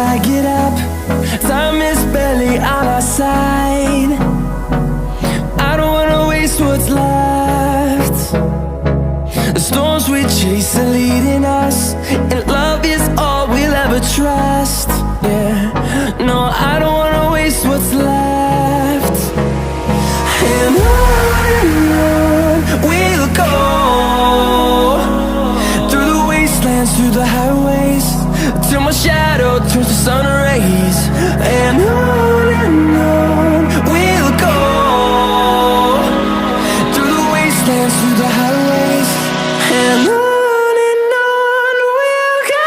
I get up. Time is barely on our side. I don't wanna waste what's left. The storms we chase are leading us, and love is all we'll ever trust. Yeah, no, I don't wanna waste what's left. And on we'll go, through the wastelands, through the highways, till my shadow turns to sun rays. And on we'll go, through the wastelands, through the highways, and on we'll go.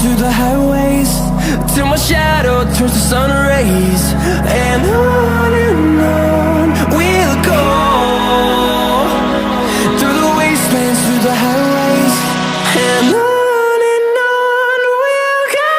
Through the highways, till my shadow turns to sun rays. And on we'll go, through the wastelands, through the highways, and on we'll go.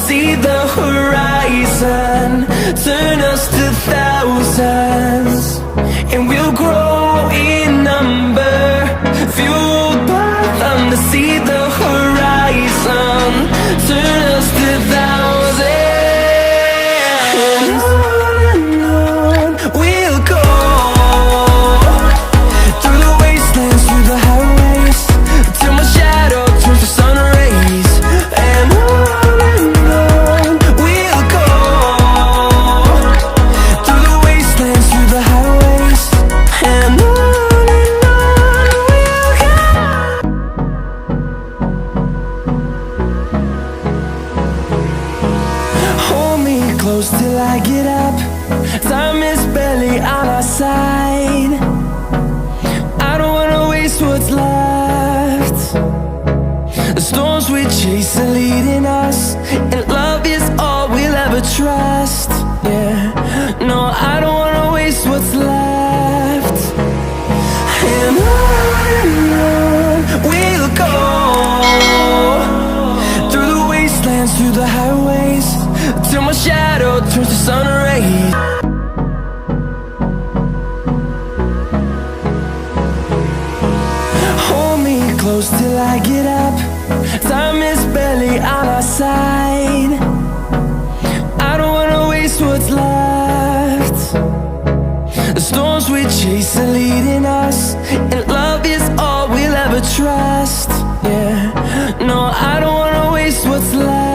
See the horizon, turn us to thousands, and we'll grow in number, fueled by them. To see the horizon, turn us to thousands, and on we'll go, through the wastelands, through the highways, till my shadow turns to sun rays. And close till I get up. Time is barely on our side. I don't wanna waste what's left. The storms we chase are leading us, and love is all we'll ever trust. Yeah, no, I don't wanna waste what's left. And on we'll go, through the wastelands, through the highways, till my shadow turns to sun rays. Hold me close till I get up. Time is barely on our side. I don't wanna waste what's left. The storms we chase are leading us, and love is all we'll ever trust. Yeah, no, I don't wanna waste what's left.